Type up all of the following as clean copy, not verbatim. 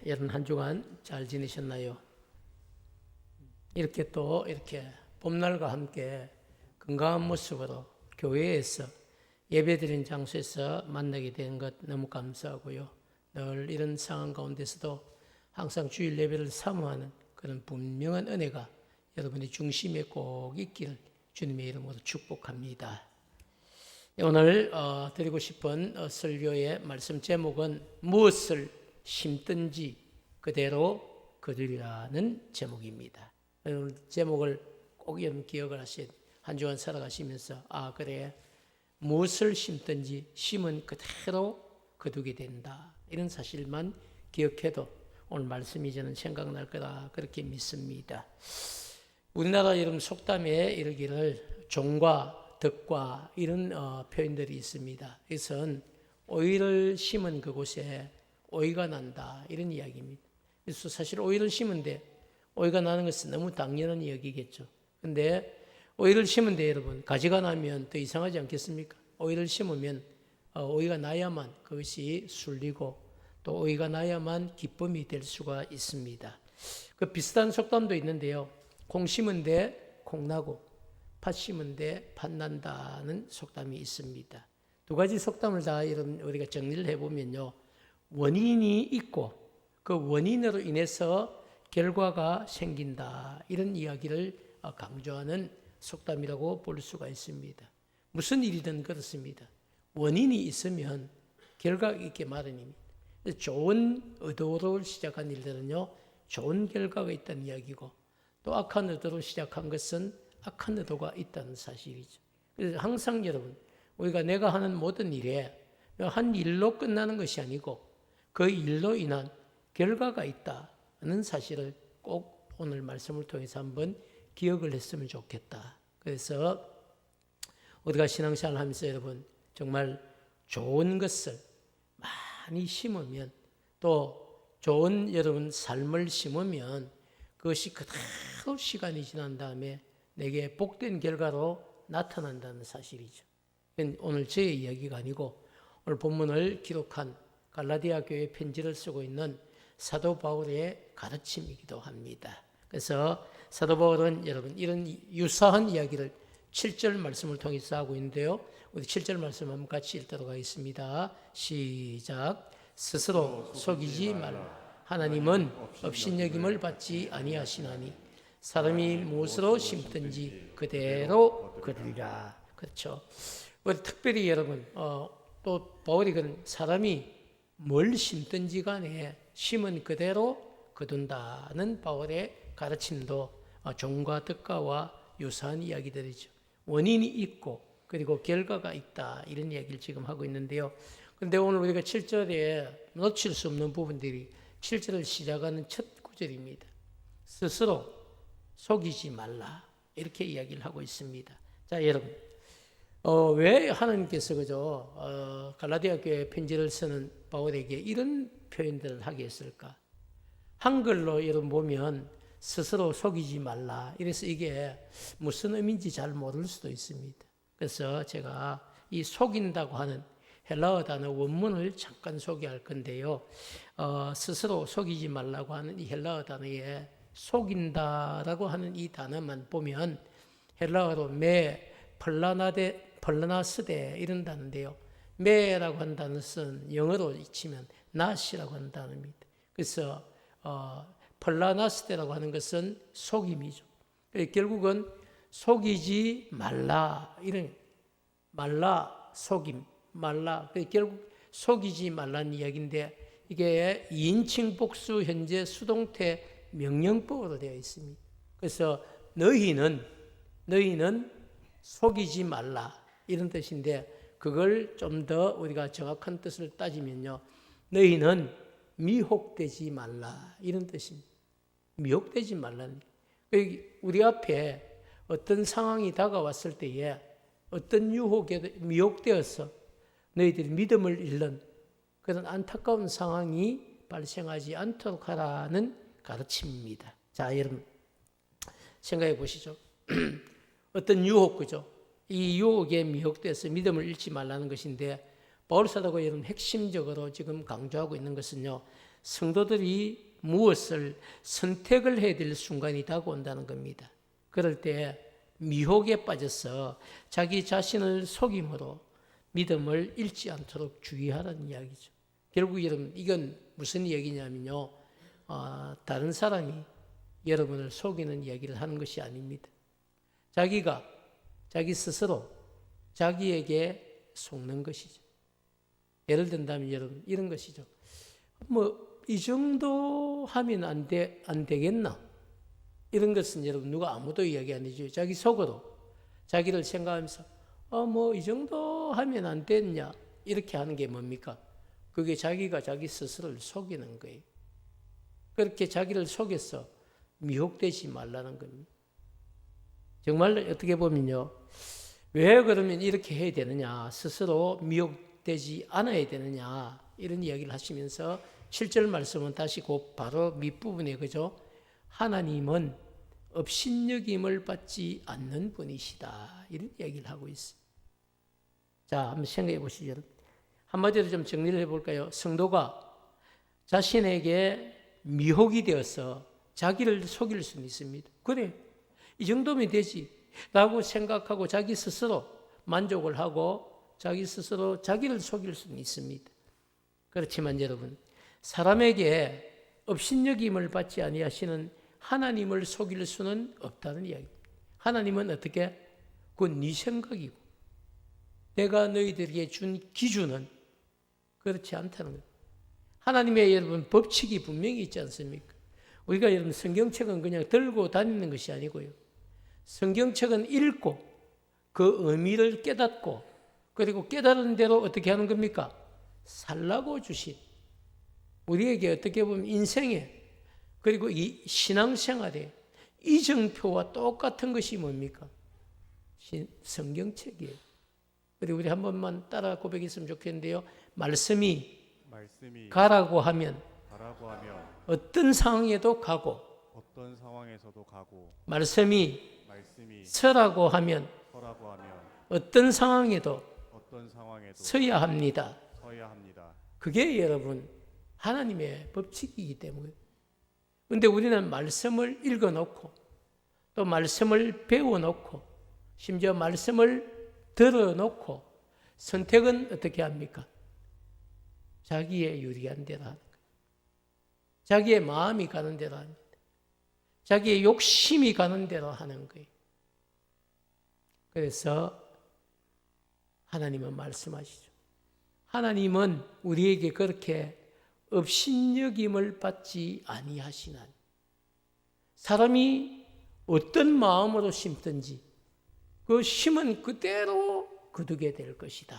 여러분 한 주간 잘 지내셨나요? 이렇게 봄날과 함께 건강한 모습으로 교회에서 예배드린 장소에서 만나게 된 것 너무 감사하고요. 늘 이런 상황 가운데서도 항상 주일 예배를 사모하는 그런 분명한 은혜가 여러분의 중심에 꼭 있기를 주님의 이름으로 축복합니다. 오늘 드리고 싶은 설교의 말씀 제목은 무엇을 심든지 그대로 거두리라는 제목입니다. 오늘 제목을 꼭 여러분 기억을 하셔야 돼요. 한 주간 살아가시면서 그래, 무엇을 심든지 심은 그대로 거두게 된다, 이런 사실만 기억해도 오늘 말씀이 저는 생각날 거다 그렇게 믿습니다. 우리나라 여러분 속담에 이르기를 종과 덕과 이런 표현들이 있습니다. 이것은 오이를 심은 그곳에 오이가 난다, 이런 이야기입니다. 그래서 사실 오이를 심은데 오이가 나는 것은 너무 당연한 이야기겠죠. 근데 오이를 심은데 여러분 가지가 나면 더 이상하지 않겠습니까? 오이를 심으면 오이가 나야만 그것이 순리고 또 오이가 나야만 기쁨이 될 수가 있습니다. 그 비슷한 속담도 있는데요. 콩 심은데 콩 나고 팥 심은데 팥 난다는 속담이 있습니다. 두 가지 속담을 다 우리가 정리를 해보면요, 원인이 있고 그 원인으로 인해서 결과가 생긴다, 이런 이야기를 강조하는 속담이라고 볼 수가 있습니다. 무슨 일이든 그렇습니다. 원인이 있으면 결과가 있게 마련입니다. 좋은 의도로 시작한 일들은요, 좋은 결과가 있다는 이야기고, 또 악한 의도로 시작한 것은 악한 의도가 있다는 사실이죠. 그래서 항상 여러분, 우리가 내가 하는 모든 일에 한 일로 끝나는 것이 아니고 그 일로 인한 결과가 있다는 사실을 꼭 오늘 말씀을 통해서 한번 기억을 했으면 좋겠다. 그래서 우리가 신앙생활을 하면서 여러분 정말 좋은 것을 많이 심으면, 또 좋은 여러분 삶을 심으면 그것이 그대로 시간이 지난 다음에 내게 복된 결과로 나타난다는 사실이죠. 오늘 제 이야기가 아니고 오늘 본문을 기록한 갈라디아 교회 편지를 쓰고 있는 사도 바울의 가르침이기도 합니다. 그래서 사도 바울은 여러분 이런 유사한 이야기를 7절 말씀을 통해서 하고 있는데요. 우리 7절 말씀 한번 같이 읽도록 하겠습니다. 시작. 스스로 속이지 말라. 하나님은 업신여김을 받지 아니하시나니 사람이 무엇으로 심든지 그대로 거두리라. 그렇죠. 우리 특별히 여러분 또 바울이 그런 사람이 뭘 심든지 간에 심은 그대로 거둔다는 바울의 가르침도 종과 덕과와 유사한 이야기들이죠. 원인이 있고 그리고 결과가 있다, 이런 이야기를 지금 하고 있는데요. 그런데 오늘 우리가 7절에 놓칠 수 없는 부분들이 7절을 시작하는 첫 구절입니다. 스스로 속이지 말라, 이렇게 이야기를 하고 있습니다. 자, 여러분, 왜 하나님께서 그저 갈라디아 교회 편지를 쓰는 바울에게 이런 표현들을 하게 했을까? 한글로 여러분 보면 스스로 속이지 말라, 이래서 이게 무슨 의미인지 잘 모를 수도 있습니다. 그래서 제가 이 속인다고 하는 헬라어 단어 원문을 잠깐 소개할 건데요. 스스로 속이지 말라고 하는 이 헬라어 단어에 속인다라고 하는 이 단어만 보면 헬라어로 펄라나스데 이런 단어인데요. 메라고 하는 단어는 영어로 치면 not이라고 하는 단어입니다. 그래서 펄라나스데라고 하는 것은 속임이죠. 결국은 속이지 말라, 이런 말라, 속임, 말라. 결국 속이지 말라는 이야기인데 이게 2인칭 복수 현재 수동태 명령법으로 되어 있습니다. 그래서 너희는 속이지 말라, 이런 뜻인데 그걸 좀 더 우리가 정확한 뜻을 따지면요, 너희는 미혹되지 말라, 이런 뜻입니다. 미혹되지 말라는. 우리 앞에 어떤 상황이 다가왔을 때에 어떤 유혹에 미혹되어서 너희들이 믿음을 잃는 그런 안타까운 상황이 발생하지 않도록 하라는 가르침입니다. 자, 여러분 생각해 보시죠. 어떤 유혹, 그죠? 이 유혹에 미혹돼서 믿음을 잃지 말라는 것인데 바울 사도가 여러분 핵심적으로 지금 강조하고 있는 것은요, 성도들이 무엇을 선택을 해야 될 순간이 다가온다는 겁니다. 그럴 때 미혹에 빠져서 자기 자신을 속임으로 믿음을 잃지 않도록 주의하라는 이야기죠. 결국 여러분 이건 무슨 얘기냐면요. 다른 사람이 여러분을 속이는 이야기를 하는 것이 아닙니다. 자기가 자기 스스로 자기에게 속는 것이죠. 예를 든다면 여러분 이런 것이죠. 이 정도 하면 안 되겠나? 이런 것은 여러분 누가 아무도 이야기 안 해줘요. 자기 속으로 자기를 생각하면서 이 정도 하면 안 됐냐? 이렇게 하는 게 뭡니까? 그게 자기가 자기 스스로를 속이는 거예요. 그렇게 자기를 속여서 미혹되지 말라는 겁니다. 정말 어떻게 보면요. 왜 그러면 이렇게 해야 되느냐? 스스로 미혹되지 않아야 되느냐? 이런 이야기를 하시면서 7절 말씀은 다시 곧 바로 밑부분에 그죠? 하나님은 업신여김을 받지 않는 분이시다. 이런 이야기를 하고 있어요. 자, 한번 생각해 보시죠. 한마디로 좀 정리를 해볼까요? 성도가 자신에게 미혹이 되어서 자기를 속일 수는 있습니다. 그래, 이 정도면 되지 라고 생각하고 자기 스스로 만족을 하고 자기 스스로 자기를 속일 수는 있습니다. 그렇지만 여러분, 사람에게 업신여김을 받지 아니하시는 하나님을 속일 수는 없다는 이야기입니다. 하나님은 어떻게? 그건 네 생각이고 내가 너희들에게 준 기준은 그렇지 않다는 거예요. 하나님의 여러분 법칙이 분명히 있지 않습니까? 우리가 여러분 성경책은 그냥 들고 다니는 것이 아니고요. 성경책은 읽고 그 의미를 깨닫고 그리고 깨달은 대로 어떻게 하는 겁니까? 살라고 주신 우리에게 어떻게 보면 인생에 그리고 이 신앙생활에 이정표와 똑같은 것이 뭡니까? 성경책이에요. 그리고 우리 한 번만 따라 고백했으면 좋겠는데요. 말씀이 가라고 하면 어떤 상황에도 가고 말씀이 서라고 하면 어떤 상황에도 서야 합니다. 그게 여러분 하나님의 법칙이기 때문에. 그런데 우리는 말씀을 읽어놓고 또 말씀을 배워놓고 심지어 말씀을 들어놓고 선택은 어떻게 합니까? 자기의 유리한 대로 하는 거예요. 자기의 마음이 가는 대로 합니다. 자기의 욕심이 가는 대로 하는 거예요. 그래서 하나님은 말씀하시죠. 하나님은 우리에게 그렇게 업신여김을 받지 아니하시나니 사람이 어떤 마음으로 심든지 그 심은 그대로 거두게 될 것이다.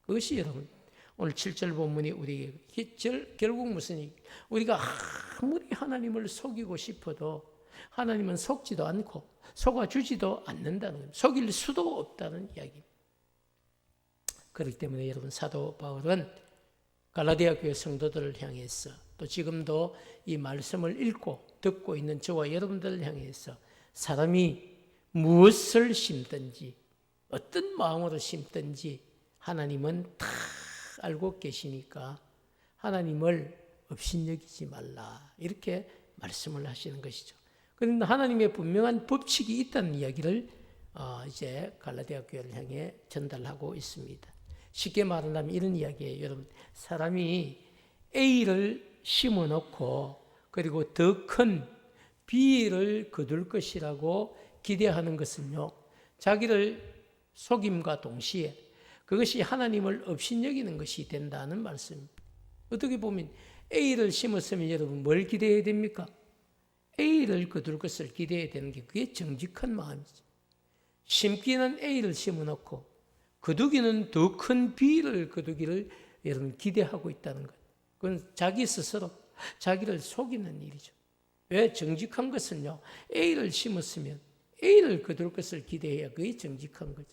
그것이 여러분 오늘 7절 본문이 우리에게 결국 무슨 얘기? 우리가 아무리 하나님을 속이고 싶어도 하나님은 속지도 않고 속아주지도 않는다는 거예요. 속일 수도 없다는 이야기입니다. 그렇기 때문에 여러분 사도 바울은 갈라디아 교회 성도들을 향해서 또 지금도 이 말씀을 읽고 듣고 있는 저와 여러분들을 향해서 사람이 무엇을 심든지 어떤 마음으로 심든지 하나님은 다 알고 계시니까 하나님을 업신여기지 말라 이렇게 말씀을 하시는 것이죠. 그런데 하나님의 분명한 법칙이 있다는 이야기를 이제 갈라디아 교회를 향해 전달하고 있습니다. 쉽게 말하면 이런 이야기예요. 여러분, 사람이 A를 심어놓고 그리고 더 큰 B를 거둘 것이라고 기대하는 것은요, 자기를 속임과 동시에 그것이 하나님을 업신여기는 것이 된다는 말씀입니다. 어떻게 보면 A를 심었으면 여러분 뭘 기대해야 됩니까? A를 거둘 것을 기대해야 되는 게 그게 정직한 마음이죠. 심기는 A를 심어놓고 거두기는 더 큰 B를 거두기를 여러분 기대하고 있다는 것. 그건 자기 스스로 자기를 속이는 일이죠. 왜? 정직한 것은요, A를 심었으면 A를 거둘 것을 기대해야 그게 정직한 거죠.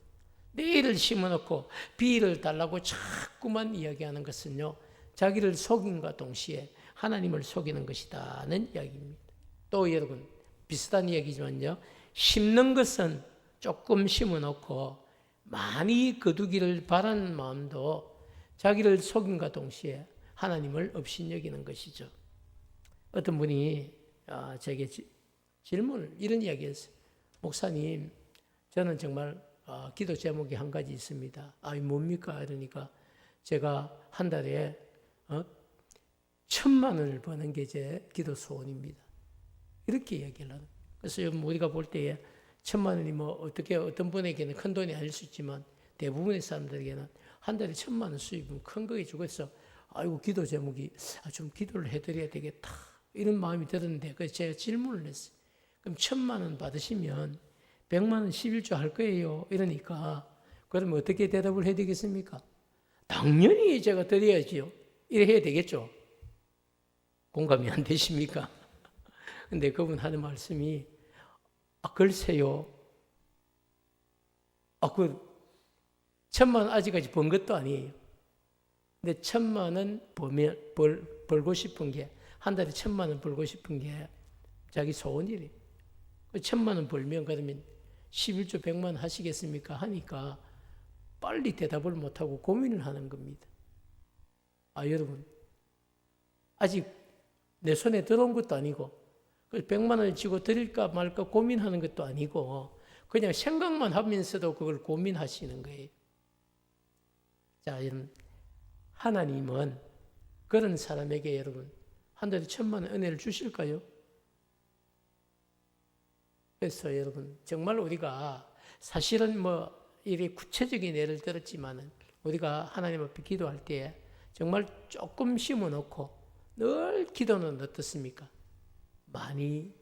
A를 심어놓고 B를 달라고 자꾸만 이야기하는 것은요, 자기를 속임과 동시에 하나님을 속이는 것이다는 이야기입니다. 또 여러분 비슷한 이야기지만요, 심는 것은 조금 심어놓고 많이 거두기를 바라는 마음도 자기를 속임과 동시에 하나님을 업신여기는 것이죠. 어떤 분이 제게 질문을 이런 이야기했어요. 목사님, 저는 정말 기도 제목이 한 가지 있습니다. 뭡니까? 이러니까 제가 한 달에 1,000만 원을 버는 게 제 기도 소원입니다. 이렇게 얘기를 하는. 그래서 우리가 볼 때에 1,000만 원이 어떤 분에게는 큰 돈이 아닐 수 있지만 대부분의 사람들에게는 한 달에 1,000만 원 수입은 큰 거겠죠. 그래서 기도 제목이 좀 기도를 해드려야 되겠다. 이런 마음이 들었는데 그래서 제가 질문을 했어요. 그럼 1,000만 원 받으시면 100만 원 11조 할 거예요. 이러니까 그러면 어떻게 대답을 해야 되겠습니까? 당연히 제가 드려야지요. 이래 해야 되겠죠. 공감이 안 되십니까? 근데 그분 하는 말씀이 글쎄요. 1,000만 원 아직까지 번 것도 아니에요. 근데 1,000만 원 벌고 싶은 게 한 달에 1,000만 원 벌고 싶은 게 자기 소원이래. 1,000만 원 벌면 그러면 11조 100만 원 하시겠습니까? 하니까 빨리 대답을 못하고 고민을 하는 겁니다. 여러분, 아직 내 손에 들어온 것도 아니고 100만 원을 쥐고 드릴까 말까 고민하는 것도 아니고 그냥 생각만 하면서도 그걸 고민하시는 거예요. 자, 여러분, 하나님은 그런 사람에게 여러분 한 달에 1,000만 원 은혜를 주실까요? 그래서 여러분 정말 우리가 사실은 이렇게 구체적인 예를 들었지만은 우리가 하나님 앞에 기도할 때 정말 조금 심어놓고 늘 기도는 어떻습니까? 많이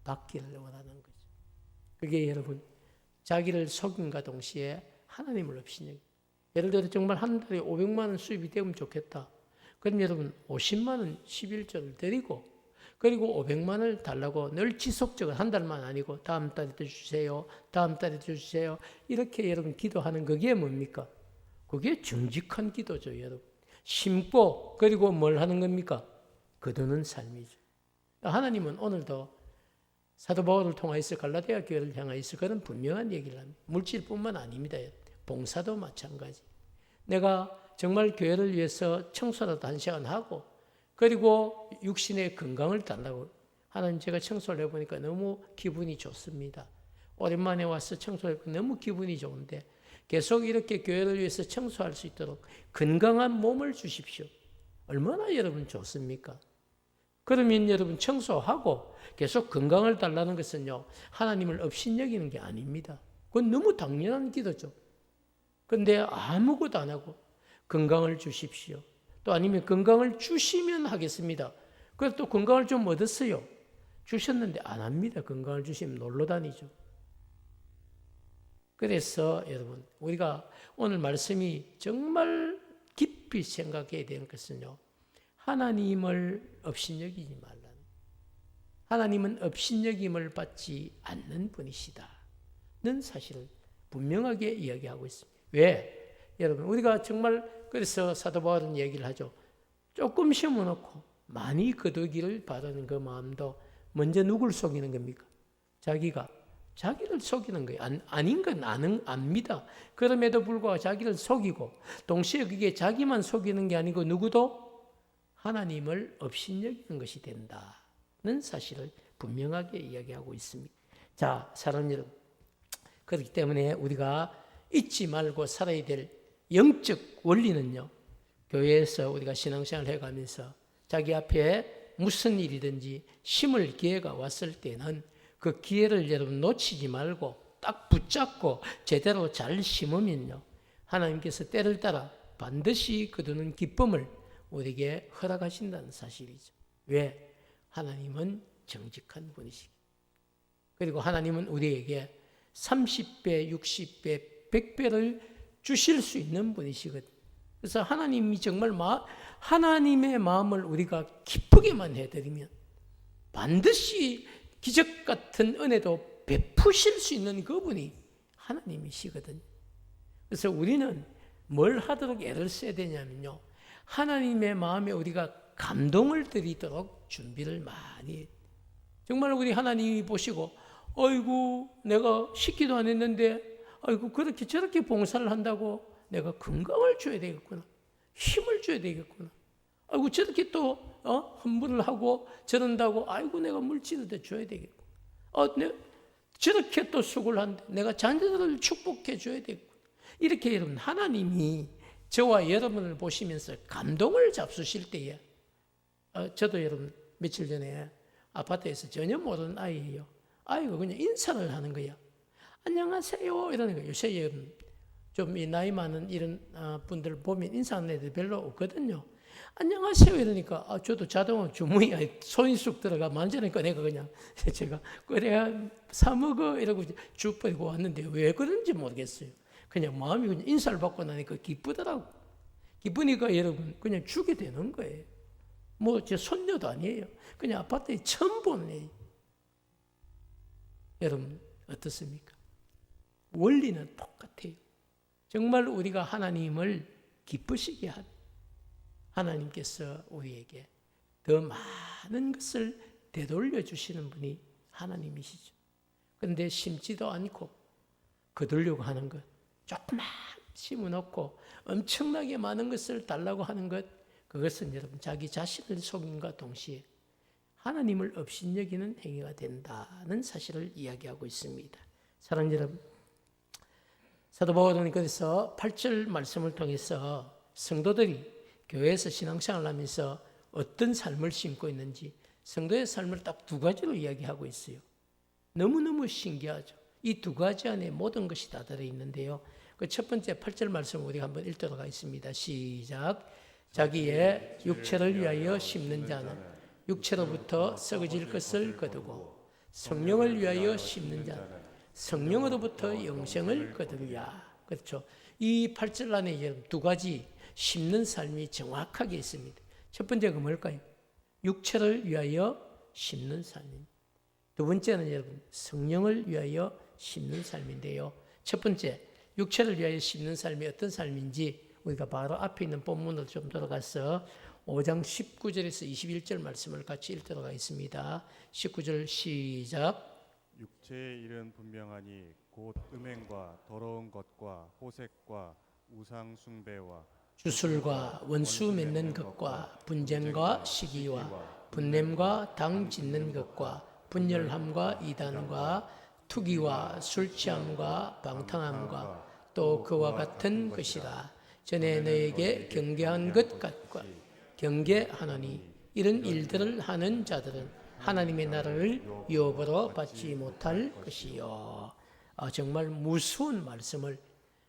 받기를 원하는 거죠. 그게 여러분 자기를 속임과 동시에 하나님을 업신여기. 예를 들어 정말 한 달에 500만 원 수입이 되면 좋겠다. 그럼 여러분 50만 원 11조를 드리고 그리고 500만 원을 달라고 늘 지속적으로 한 달만 아니고 다음 달에도 주세요. 다음 달에도 주세요. 이렇게 여러분 기도하는 그게 뭡니까? 그게 정직한 기도죠, 여러분. 심고 그리고 뭘 하는 겁니까? 거두는 삶이죠. 하나님은 오늘도 사도 바울을 통하여서 갈라디아 교회를 향하여서 그런 분명한 얘기를 합니다. 물질뿐만 아닙니다. 봉사도 마찬가지. 내가 정말 교회를 위해서 청소라도 1시간 하고 그리고 육신의 건강을 달라고 하나님 제가 청소를 해보니까 너무 기분이 좋습니다. 오랜만에 와서 청소를 해보니까 너무 기분이 좋은데 계속 이렇게 교회를 위해서 청소할 수 있도록 건강한 몸을 주십시오. 얼마나 여러분 좋습니까? 그러면 여러분 청소하고 계속 건강을 달라는 것은요 하나님을 업신여기는 게 아닙니다. 그건 너무 당연한 기도죠. 그런데 아무것도 안 하고 건강을 주십시오. 또 아니면 건강을 주시면 하겠습니다. 그래서 또 건강을 좀 얻었어요. 주셨는데 안 합니다. 건강을 주시면 놀러 다니죠. 그래서 여러분 우리가 오늘 말씀이 정말 깊이 생각해야 되는 것은요. 하나님을 업신여기지 말라는. 하나님은 업신여김을 받지 않는 분이시다는 사실을 분명하게 이야기하고 있습니다. 왜? 여러분 우리가 정말 그래서 사도 바울은 얘기를 하죠. 조금 심어놓고 많이 거두기를 바라는 그 마음도 먼저 누굴 속이는 겁니까? 자기를 속이는 거예요. 아닌 건 압니다. 그럼에도 불구하고 자기를 속이고 동시에 그게 자기만 속이는 게 아니고 누구도 하나님을 업신여기는 것이 된다는 사실을 분명하게 이야기하고 있습니다. 자, 사랑하는 여러분, 그렇기 때문에 우리가 잊지 말고 살아야 될 영적 원리는요. 교회에서 우리가 신앙생활을 해가면서 자기 앞에 무슨 일이든지 심을 기회가 왔을 때는 그 기회를 여러분 놓치지 말고 딱 붙잡고 제대로 잘 심으면요. 하나님께서 때를 따라 반드시 거두는 기쁨을 우리에게 허락하신다는 사실이죠. 왜? 하나님은 정직한 분이시기. 그리고 하나님은 우리에게 30배, 60배, 100배를 주실 수 있는 분이시거든요. 그래서 하나님이 정말 하나님의 마음을 우리가 기쁘게만 해드리면 반드시 기적 같은 은혜도 베푸실 수 있는 그분이 하나님이시거든요. 그래서 우리는 뭘 하도록 애를 써야 되냐면요. 하나님의 마음에 우리가 감동을 드리도록 준비를 많이 해요. 정말 우리 하나님이 보시고 아이고 내가 식기도 안 했는데 아이고 그렇게 저렇게 봉사를 한다고 내가 건강을 줘야 되겠구나. 힘을 줘야 되겠구나. 아이고 저렇게 또 헌물을 하고 저런다고 아이고 내가 물질을 더 줘야 되겠고 저렇게 또 수고를 한데 내가 자녀들을 축복해 줘야 되겠고 이렇게 여러분 하나님이 저와 여러분을 보시면서 감동을 잡수실 때에 저도 여러분 며칠 전에 아파트에서 전혀 모르는 아이예요. 아이가 그냥 인사를 하는 거야. 안녕하세요 이러는 거예요. 요새 여러분 좀 이 나이 많은 이런 분들 보면 인사하는 애들 별로 없거든요. 안녕하세요 이러니까 저도 자동으로 주머니에 손이 쑥 들어가 만지니까 내가 그냥 제가 그래 사 먹어 이러고 쭉 버리고 왔는데 왜 그런지 모르겠어요. 그냥 마음이 그냥 인사를 받고 나니까 기쁘더라고. 기쁘니까 여러분 그냥 주게 되는 거예요. 뭐 제 손녀도 아니에요. 그냥 아파트에 처음 보는 애예요. 여러분 어떻습니까? 원리는 똑같아요. 정말 우리가 하나님을 기쁘시게 하는 하나님께서 우리에게 더 많은 것을 되돌려 주시는 분이 하나님이시죠. 그런데 심지도 않고 거두려고 하는 것, 조금만 심어놓고 엄청나게 많은 것을 달라고 하는 것, 그것은 여러분 자기 자신을 속임과 동시에 하나님을 업신여기는 행위가 된다는 사실을 이야기하고 있습니다. 사랑하는 여러분, 사도 바울은 그래서 8절 말씀을 통해서 성도들이 교회에서 신앙생활을 하면서 어떤 삶을 심고 있는지 성도의 삶을 딱 두 가지로 이야기하고 있어요. 너무너무 신기하죠. 이 두 가지 안에 모든 것이 다 들어있는데요. 그 첫 번째 8절 말씀 우리가 한번 읽도록 하겠습니다. 시작. 자기의 육체를 위하여 심는 자는 육체로부터 썩어질 것을 거두고 성령을 위하여 심는 자는 성령으로부터 영생을 거두랴. 그렇죠. 이 8절 안에 두 가지 심는 삶이 정확하게 있습니다. 첫 번째가 뭘까요? 육체를 위하여 심는 삶입니다. 두 번째는 여러분 성령을 위하여 심는 삶인데요. 첫 번째 육체를 위하여 심는 삶이 어떤 삶인지 우리가 바로 앞에 있는 본문으로 좀 돌아가서 5장 19절에서 21절 말씀을 같이 읽도록 하겠습니다. 19절 시작. 육체의 일은 분명하니 곧 음행과 더러운 것과 호색과 우상 숭배와 주술과 원수 맺는 것과 분쟁과 시기와 분냄과 당 짓는 것과 분열함과 이단과 투기와 술 취함과 방탕함과 또 그와 같은 것이라. 전에 너에게 경계한 것 같과 경계하노니 이런 일들을 하는 자들은 하나님의 나라를 유업으로 받지 못할 것이요. 정말 무서운 말씀을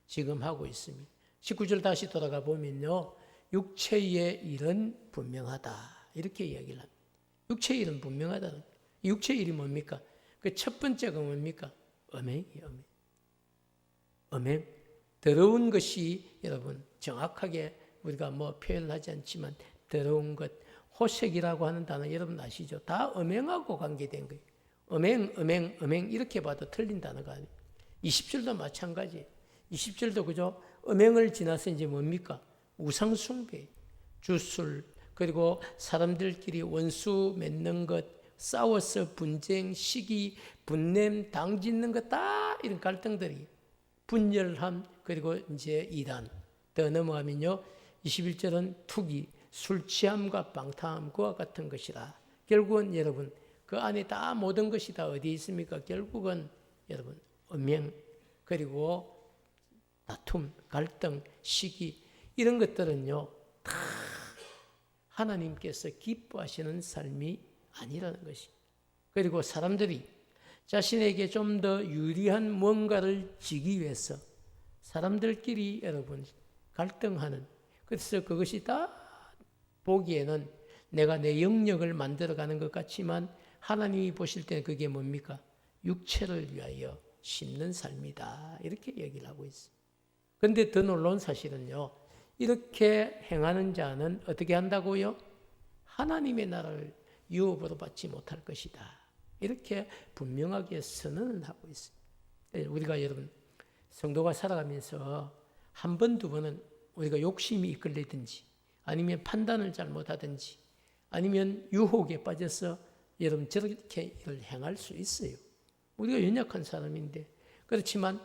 지금 하고 있습니다. 19절 다시 돌아가 보면요. 육체의 일은 분명하다. 이렇게 이야기를 합니다. 육체의 일은 분명하다. 육체의 일이 뭡니까? 그 첫 번째가 뭡니까? 음행이에요. 음행. 더러운 것이 여러분 정확하게 우리가 뭐 표현을 하지 않지만 더러운 것, 호색이라고 하는 단어 여러분 아시죠? 다 음행하고 관계된 거예요. 음행 이렇게 봐도 틀린 단어가 아니에요. 20절도 마찬가지. 20절도 그죠? 음행을 지나서 이제 뭡니까? 우상숭배, 주술, 그리고 사람들끼리 원수 맺는 것, 싸워서 분쟁, 시기, 분냄, 당짓는 것 다 이런 갈등들이 분열함, 그리고 이제 이단. 더 넘어가면요. 21절은 투기, 술 취함과 방탕함 그와 같은 것이라. 결국은 여러분 그 안에 다 모든 것이 다 어디에 있습니까? 결국은 여러분 음행, 그리고 다툼, 갈등, 시기 이런 것들은요 다 하나님께서 기뻐하시는 삶이 아니라는 것입니다. 그리고 사람들이 자신에게 좀 더 유리한 뭔가를 지기 위해서 사람들끼리 여러분 갈등하는, 그래서 그것이 다 보기에는 내가 내 영역을 만들어가는 것 같지만 하나님이 보실 때는 그게 뭡니까? 육체를 위하여 심는 삶이다. 이렇게 얘기를 하고 있어요. 그런데 더 놀라운 사실은요. 이렇게 행하는 자는 어떻게 한다고요? 하나님의 나라를 유업으로 받지 못할 것이다. 이렇게 분명하게 선언을 하고 있습니다. 우리가 여러분 성도가 살아가면서 한 번, 두 번은 우리가 욕심이 이끌리든지 아니면 판단을 잘못하든지 아니면 유혹에 빠져서 여러분 저렇게 일을 행할 수 있어요. 우리가 연약한 사람인데 그렇지만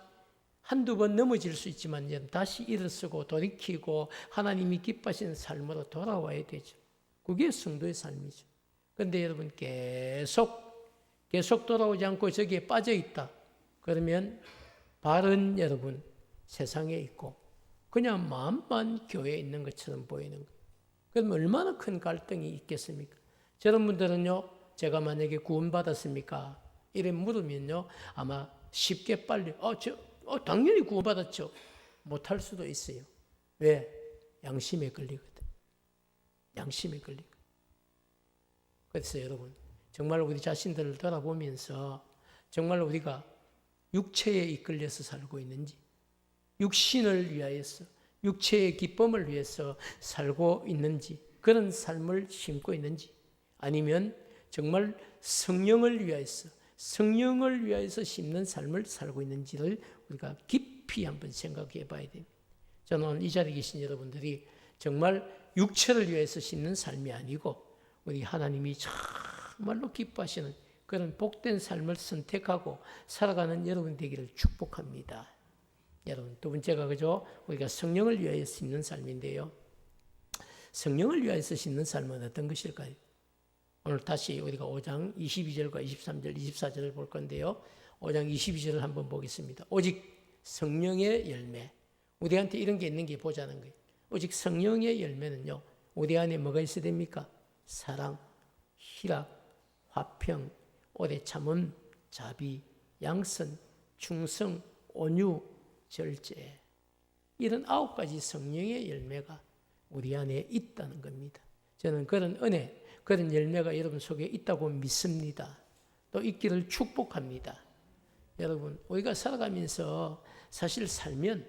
한두 번 넘어질 수 있지만 다시 일어서고 돌이키고 하나님이 기뻐하시는 삶으로 돌아와야 되죠. 그게 성도의 삶이죠. 그런데 여러분 계속 돌아오지 않고 저기에 빠져 있다. 그러면 발은 여러분 세상에 있고 그냥 마음만 교회에 있는 것처럼 보이는 거예요. 그럼 얼마나 큰 갈등이 있겠습니까? 저런 분들은요, 제가 만약에 구원받았습니까? 이래 물으면요, 아마 쉽게 빨리, 당연히 구원받았죠. 못할 수도 있어요. 왜? 양심에 걸리거든. 양심에 걸리거든. 그래서 여러분, 정말 우리 자신들을 돌아보면서 정말 우리가 육체에 이끌려서 살고 있는지, 육신을 위하여서, 육체의 기쁨을 위해서 살고 있는지, 그런 삶을 심고 있는지, 아니면 정말 성령을 위하여서 심는 삶을 살고 있는지를 우리가 깊이 한번 생각해 봐야 됩니다. 저는 오늘 이 자리에 계신 여러분들이 정말 육체를 위해서 심는 삶이 아니고 우리 하나님이 정말로 기뻐하시는 그런 복된 삶을 선택하고 살아가는 여러분 되기를 축복합니다. 여러분, 두 번째가 그죠? 우리가 성령을 위하여 심는 삶인데요. 성령을 위하여서 심는 삶은 어떤 것일까요? 오늘 다시 우리가 5장 22절과 23절, 24절을 볼 건데요. 5장 22절을 한번 보겠습니다. 오직 성령의 열매. 우리한테 이런 게 있는 게 보자는 거예요. 오직 성령의 열매는요. 우리 안에 뭐가 있어야 됩니까? 사랑, 희락, 화평, 오래 참음, 자비, 양선, 충성, 온유, 절제. 이런 9가지 성령의 열매가 우리 안에 있다는 겁니다. 저는 그런 은혜, 그런 열매가 여러분 속에 있다고 믿습니다. 또 있기를 축복합니다. 여러분, 우리가 살아가면서 사실 살면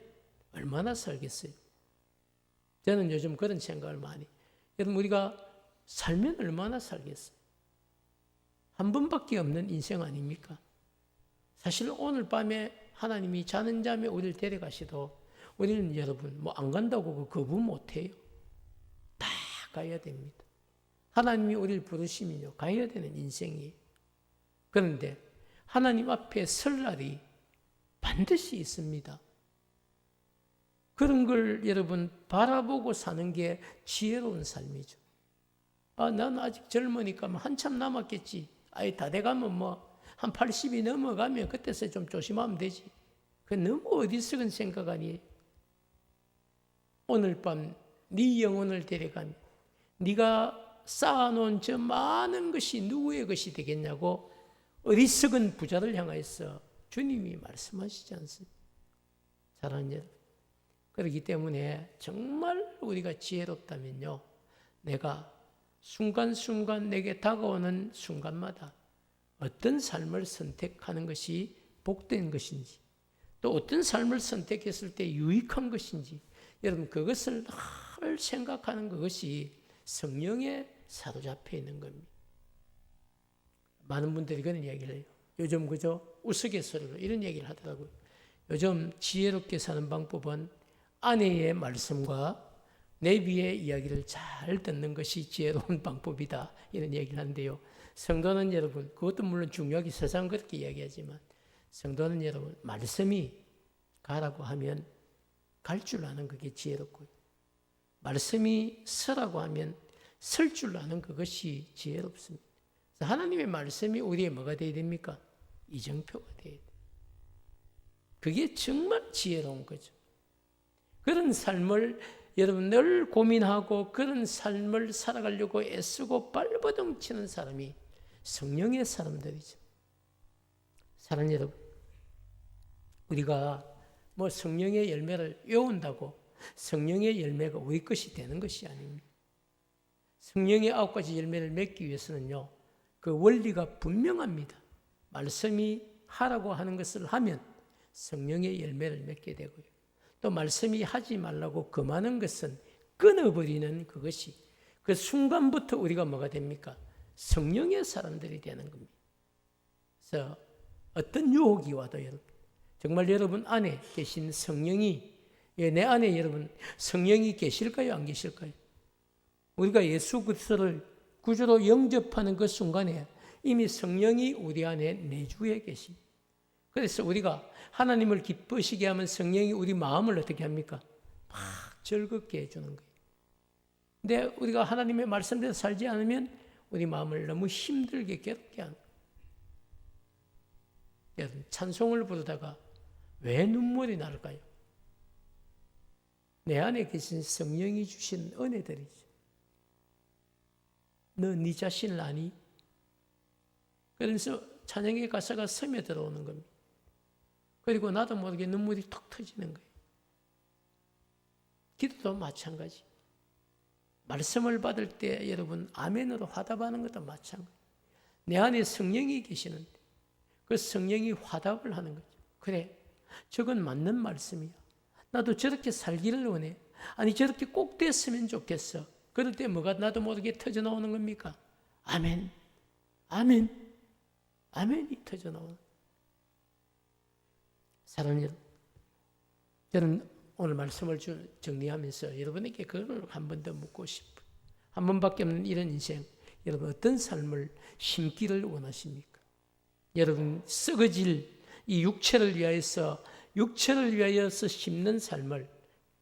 얼마나 살겠어요? 저는 요즘 그런 생각을 많이. 여러분, 우리가 살면 얼마나 살겠어요? 한 번밖에 없는 인생 아닙니까? 사실 오늘 밤에 하나님이 자는 잠에 우리를 데려가시도 우리는 여러분 안 간다고 거부 못해요. 다 가야 됩니다. 하나님이 우리를 부르시면요 가야 되는 인생이에요. 그런데 하나님 앞에 설 날이 반드시 있습니다. 그런 걸 여러분 바라보고 사는 게 지혜로운 삶이죠. 난 아직 젊으니까 한참 남았겠지. 다 돼가면 한 80이 넘어가면 그때서 좀 조심하면 되지. 그 너무 어리석은 생각 아니에요. 오늘 밤 네 영혼을 데려가면 네가 쌓아놓은 저 많은 것이 누구의 것이 되겠냐고 어리석은 부자를 향하여서 주님이 말씀하시지 않습니까? 사랑하는 여러분, 그렇기 때문에 정말 우리가 지혜롭다면요, 내가 순간순간 내게 다가오는 순간마다 어떤 삶을 선택하는 것이 복된 것인지, 또 어떤 삶을 선택했을 때 유익한 것인지, 여러분 그것을 늘 생각하는 그것이 성령에 사로잡혀 있는 겁니다. 많은 분들이 그런 이야기를 해요. 요즘 그저 우스갯소리로 이런 얘기를 하더라고요. 요즘 지혜롭게 사는 방법은 아내의 말씀과 내비의 이야기를 잘 듣는 것이 지혜로운 방법이다. 이런 얘기를 하는데요. 성도는 여러분, 그것도 물론 중요하게 세상은 그렇게 이야기하지만 성도는 여러분, 말씀이 가라고 하면 갈 줄 아는 그게 지혜롭고요. 말씀이 서라고 하면 설 줄 아는 그것이 지혜롭습니다. 그래서 하나님의 말씀이 우리의 뭐가 되어야 됩니까? 이정표가 되어야 돼요. 그게 정말 지혜로운 거죠. 그런 삶을 여러분 늘 고민하고 그런 삶을 살아가려고 애쓰고 발버둥 치는 사람이 성령의 사람들이죠. 사랑하는 여러분, 우리가 성령의 열매를 외운다고 성령의 열매가 우리 것이 되는 것이 아닙니다. 성령의 9가지 열매를 맺기 위해서는요, 그 원리가 분명합니다. 말씀이 하라고 하는 것을 하면 성령의 열매를 맺게 되고요. 또 말씀이 하지 말라고 금하는 것은 끊어버리는 그것이 그 순간부터 우리가 뭐가 됩니까? 성령의 사람들이 되는 겁니다. 그래서 어떤 유혹이 와도 여러분, 정말 여러분 안에 계신 성령이, 내 안에 여러분 성령이 계실까요? 안 계실까요? 우리가 예수 그리스도를 구주로 영접하는 그 순간에 이미 성령이 우리 안에 내주에 계십니다. 그래서 우리가 하나님을 기쁘시게 하면 성령이 우리 마음을 어떻게 합니까? 막 즐겁게 해주는 거예요. 근데 우리가 하나님의 말씀대로 살지 않으면 우리 마음을 너무 힘들게 괴롭게 하는 거예요. 여러분, 찬송을 부르다가 왜 눈물이 날까요? 내 안에 계신 성령이 주신 은혜들이죠. 너 네 자신을 아니? 그래서 찬양의 가사가 스며들어오는 겁니다. 그리고 나도 모르게 눈물이 톡 터지는 거예요. 기도도 마찬가지. 말씀을 받을 때 여러분 아멘으로 화답하는 것도 마찬가지. 내 안에 성령이 계시는데 그 성령이 화답을 하는 거죠. 그래, 저건 맞는 말씀이야. 나도 저렇게 살기를 원해. 아니 저렇게 꼭 됐으면 좋겠어. 그럴 때 뭐가 나도 모르게 터져나오는 겁니까? 아멘, 아멘, 아멘이 터져나오는. 사랑하는 여러분, 저는 오늘 말씀을 정리하면서 여러분에게 그걸 한 번 더 묻고 싶어요. 한 번밖에 없는 이런 인생, 여러분 어떤 삶을 심기를 원하십니까? 여러분 썩어질 이 육체를 위하여서 심는 삶을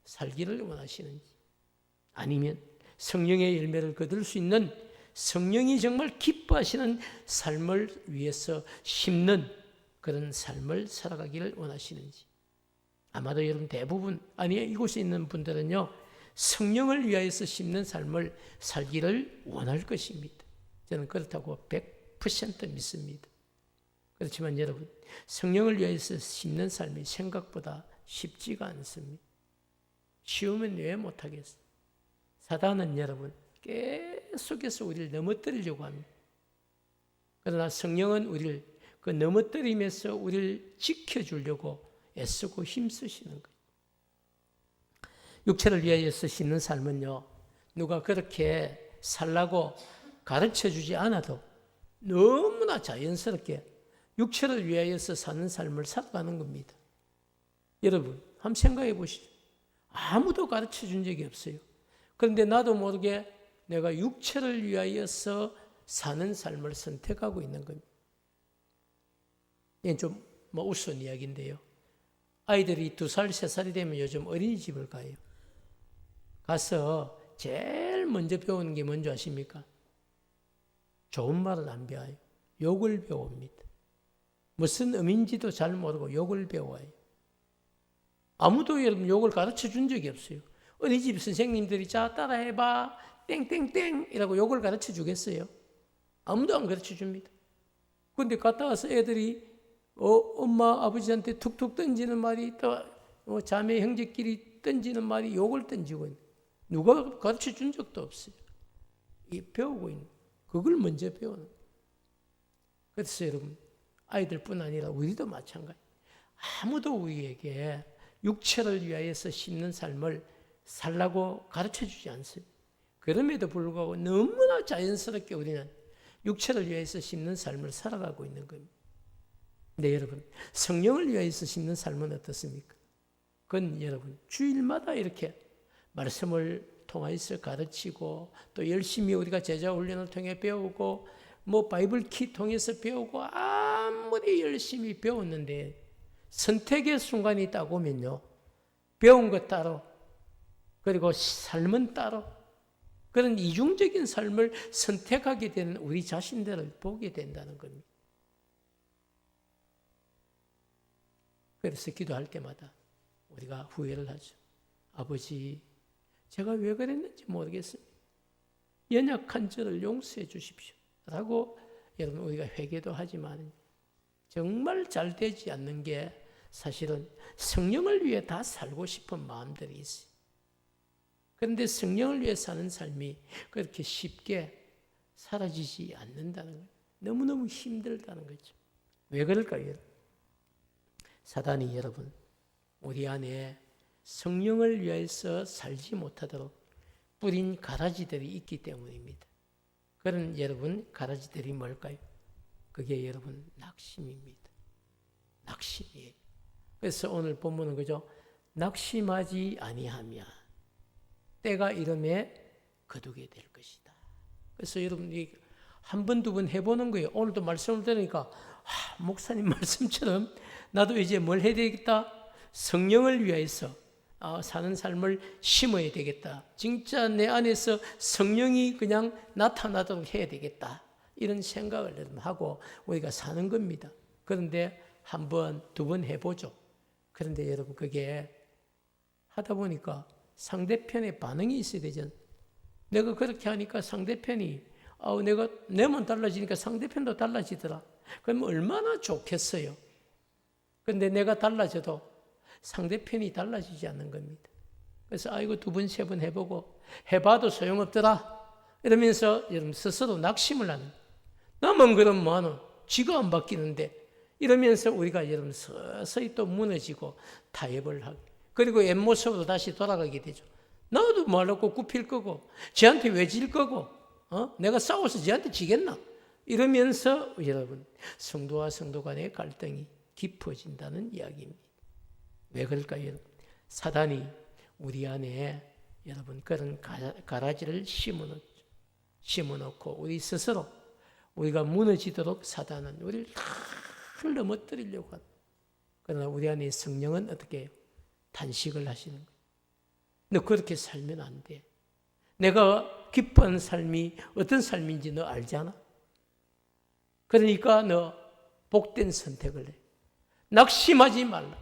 살기를 원하시는지, 아니면 성령의 열매를 거둘 수 있는 성령이 정말 기뻐하시는 삶을 위해서 심는 그런 삶을 살아가기를 원하시는지. 아마도 여러분 대부분, 아니 이곳에 있는 분들은요, 성령을 위하여서 심는 삶을 살기를 원할 것입니다. 저는 그렇다고 100% 믿습니다. 그렇지만 여러분, 성령을 위하여서 심는 삶이 생각보다 쉽지가 않습니다. 쉬우면 왜 못하겠어요? 사단은 여러분 계속해서 우리를 넘어뜨리려고 합니다. 그러나 성령은 우리를 그 넘어뜨리면서 우리를 지켜주려고 애쓰고 힘쓰시는 거예요. 육체를 위하여서 심는 삶은요, 누가 그렇게 살라고 가르쳐주지 않아도 너무나 자연스럽게 육체를 위하여서 사는 삶을 살아가는 겁니다. 여러분 한번 생각해 보시죠. 아무도 가르쳐준 적이 없어요. 그런데 나도 모르게 내가 육체를 위하여서 사는 삶을 선택하고 있는 겁니다. 이건 좀 우스운 이야기인데요. 아이들이 2살, 3살이 되면 요즘 어린이집을 가요. 가서 제일 먼저 배우는 게 뭔지 아십니까? 좋은 말은 안 배워요. 욕을 배웁니다. 무슨 의미인지도 잘 모르고 욕을 배워요. 아무도 여러분 욕을 가르쳐 준 적이 없어요. 어린이집 선생님들이 자 따라해봐 땡땡땡 이라고 욕을 가르쳐 주겠어요? 아무도 안 가르쳐 줍니다. 그런데 갔다 와서 애들이 엄마 아버지한테 툭툭 던지는 말이 또 자매 형제끼리 던지는 말이 욕을 던지고 있는, 누가 가르쳐 준 적도 없어요. 배우고 있는, 그걸 먼저 배우는. 그래서 여러분 아이들뿐 아니라 우리도 마찬가지. 아무도 우리에게 육체를 위하여서 심는 삶을 살라고 가르쳐주지 않습니다. 그럼에도 불구하고 너무나 자연스럽게 우리는 육체를 위하여서 심는 삶을 살아가고 있는 겁니다. 네, 여러분 성령을 위하여서 심는 삶은 어떻습니까? 그건 여러분 주일마다 이렇게 말씀을 통해서 가르치고 또 열심히 우리가 제자 훈련을 통해 배우고 바이블 키 통해서 배우고 아무리 열심히 배웠는데 선택의 순간이 있다고 하면요, 배운 것 따로 그리고 삶은 따로 그런 이중적인 삶을 선택하게 되는 우리 자신들을 보게 된다는 겁니다. 그래서 기도할 때마다 우리가 후회를 하죠. 아버지, 제가 왜 그랬는지 모르겠습니다. 연약한 저를 용서해 주십시오 라고 여러분 우리가 회개도 하지만 정말 잘 되지 않는 게 사실은 성령을 위해 다 살고 싶은 마음들이 있어요. 그런데 성령을 위해 사는 삶이 그렇게 쉽게 사라지지 않는다는 거예요. 너무너무 힘들다는 거죠. 왜 그럴까요? 사단이 여러분 우리 안에 성령을 위해서 살지 못하도록 뿌린 가라지들이 있기 때문입니다. 그런 여러분 가라지들이 뭘까요? 그게 여러분 낙심입니다. 낙심이에요. 그래서 오늘 본문은 그죠? 낙심하지 아니하면 때가 이름에 거두게 될 것이다. 그래서 여러분이 한 번, 두 번 해보는 거예요. 오늘도 말씀을 들으니까 목사님 말씀처럼 나도 이제 뭘 해야 되겠다? 성령을 위해서 사는 삶을 심어야 되겠다. 진짜 내 안에서 성령이 그냥 나타나도록 해야 되겠다. 이런 생각을 여러분 하고 우리가 사는 겁니다. 그런데 한 번, 두 번 해보죠. 그런데 여러분 그게 하다 보니까 상대편의 반응이 있어야 되잖아. 내가 그렇게 하니까 상대편이 내가 내만 달라지니까 상대편도 달라지더라. 그럼 얼마나 좋겠어요. 그런데 내가 달라져도 상대편이 달라지지 않는 겁니다. 그래서 이거 두 번, 세 번 해보고 해봐도 소용없더라. 이러면서 여러분 스스로 낙심을 하는 거예요. 나만 그럼 뭐하노? 지가 안 바뀌는데. 이러면서 우리가 여러분 서서히 또 무너지고 타협을 하고 그리고 옛 모습으로 다시 돌아가게 되죠. 나도 말하고 굽힐 거고 쟤한테 왜 질 거고 내가 싸워서 쟤한테 지겠나? 이러면서 여러분 성도와 성도 간의 갈등이 깊어진다는 이야기입니다. 왜 그럴까요? 여러분? 사단이 우리 안에 여러분 그런 가라지를 심어놓고 우리 스스로 우리가 무너지도록 사단은 우리를 다 넘어뜨리려고 합니다. 그러나 우리 안에 성령은 어떻게 해요? 단식을 하시는 거예요. 너 그렇게 살면 안 돼. 내가 기뻐하는 삶이 어떤 삶인지 너 알잖아. 그러니까 너 복된 선택을 해. 낙심하지 말라.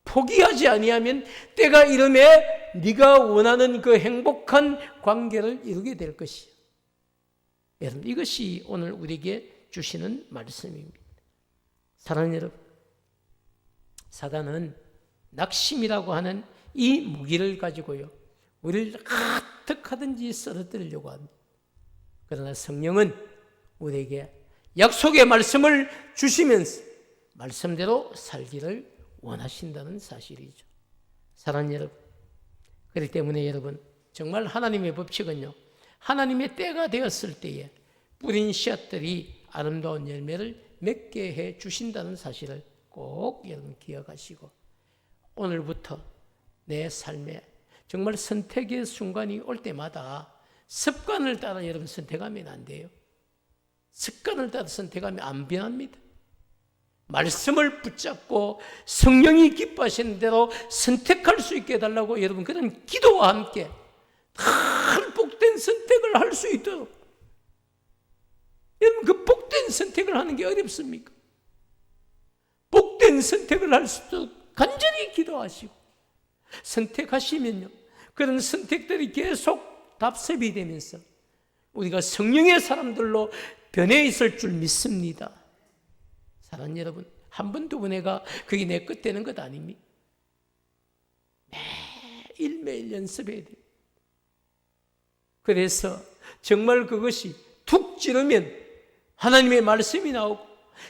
포기하지 아니하면 때가 이름에 네가 원하는 그 행복한 관계를 이루게 될 것이야. 여러분 이것이 오늘 우리에게 주시는 말씀입니다. 사랑하는 여러분, 사단은 낙심이라고 하는 이 무기를 가지고요 우리를 어떻게 하든지 쓰러뜨리려고 합니다. 그러나 성령은 우리에게 약속의 말씀을 주시면서 말씀대로 살기를 원하신다는 사실이죠. 사랑하는 여러분, 그렇기 때문에 여러분 정말 하나님의 법칙은요 하나님의 때가 되었을 때에 뿌린 씨앗들이 아름다운 열매를 맺게 해 주신다는 사실을 꼭 여러분 기억하시고 오늘부터 내 삶에 정말 선택의 순간이 올 때마다 습관을 따라 여러분 선택하면 안 돼요. 습관을 따라 선택하면 안 변합니다. 말씀을 붙잡고 성령이 기뻐하시는 대로 선택할 수 있게 해달라고 여러분 그런 기도와 함께 큰 복된 선택을 할 수 있도록 여러분 그 복된 선택을 하는 게 어렵습니까? 복된 선택을 할 수 있도록 간절히 기도하시고 선택하시면요 그런 선택들이 계속 답습이 되면서 우리가 성령의 사람들로 변해 있을 줄 믿습니다. 사랑하는 여러분, 한 번, 두 번 해가 그게 내 끝 되는 것 아닙니까? 매일 연습해야 돼요. 그래서 정말 그것이 툭 찌르면 하나님의 말씀이 나오고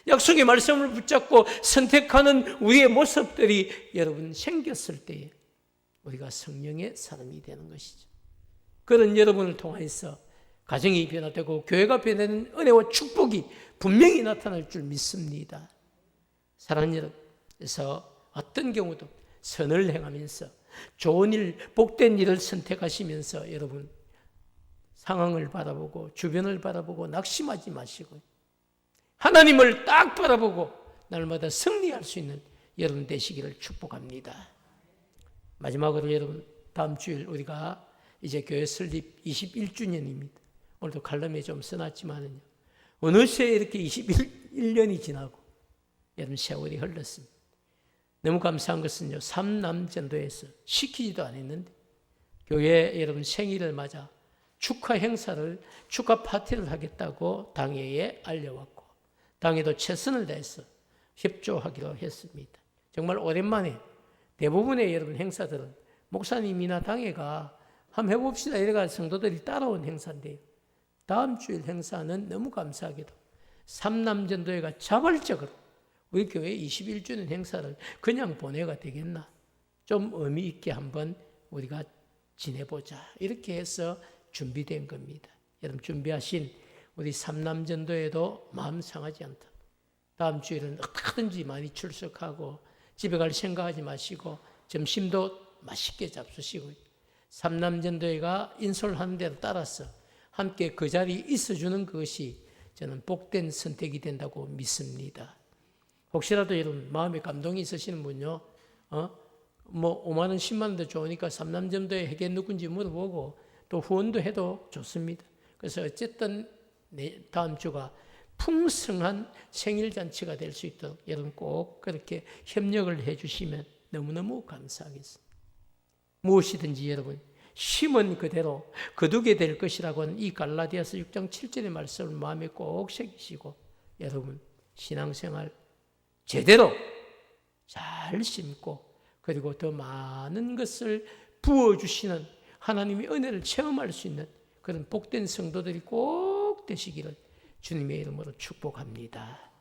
약속의 말씀을 붙잡고 선택하는 우리의 모습들이 여러분 생겼을 때에 우리가 성령의 사람이 되는 것이죠. 그런 여러분을 통해서 가정이 변화되고 교회가 변화되는 은혜와 축복이 분명히 나타날 줄 믿습니다. 사랑하는 여러분, 그래서 어떤 경우도 선을 행하면서 좋은 일, 복된 일을 선택하시면서 여러분 상황을 바라보고 주변을 바라보고 낙심하지 마시고 하나님을 딱 바라보고 날마다 승리할 수 있는 여러분 되시기를 축복합니다. 마지막으로 여러분 다음 주일 우리가 이제 교회 설립 21주년입니다. 오늘도 칼럼에 좀 써놨지만은요 어느새 이렇게 21년이 지나고 여러분 세월이 흘렀습니다. 너무 감사한 것은요 3남전도에서 시키지도 않았는데 교회 여러분 생일을 맞아 축하 행사를 축하 파티를 하겠다고 당회에 알려왔고 당회도 최선을 다해서 협조하기로 했습니다. 정말 오랜만에 대부분의 여러분 행사들은 목사님이나 당회가 한번 해봅시다 이래가 성도들이 따라온 행사인데요. 다음 주일 행사는 너무 감사하게도 삼남전도회가 자발적으로 우리 교회 21주년 행사를 그냥 보내가 되겠나? 좀 의미 있게 한번 우리가 지내보자. 이렇게 해서 준비된 겁니다. 여러분 준비하신 우리 삼남전도회도 마음 상하지 않다. 다음 주일은 어떻게든지 많이 출석하고 집에 갈 생각하지 마시고 점심도 맛있게 잡수시고 삼남전도회가 인솔하는 대로 따라서 함께 그 자리에 있어주는 것이 저는 복된 선택이 된다고 믿습니다. 혹시라도 여러분 마음에 감동이 있으시는 분요, 뭐 5만 원, 10만 원도 좋으니까 삼남점도에 회계 누군지 물어보고 또 후원도 해도 좋습니다. 그래서 어쨌든 다음 주가 풍성한 생일 잔치가 될 수 있도록 여러분 꼭 그렇게 협력을 해주시면 너무너무 감사하겠습니다. 무엇이든지 여러분 심은 그대로 거두게 될 것이라고 하는 이 갈라디아서 6장 7절의 말씀을 마음에 꼭 새기시고 여러분 신앙생활 제대로 잘 심고 그리고 더 많은 것을 부어주시는 하나님의 은혜를 체험할 수 있는 그런 복된 성도들이 꼭 되시기를 주님의 이름으로 축복합니다.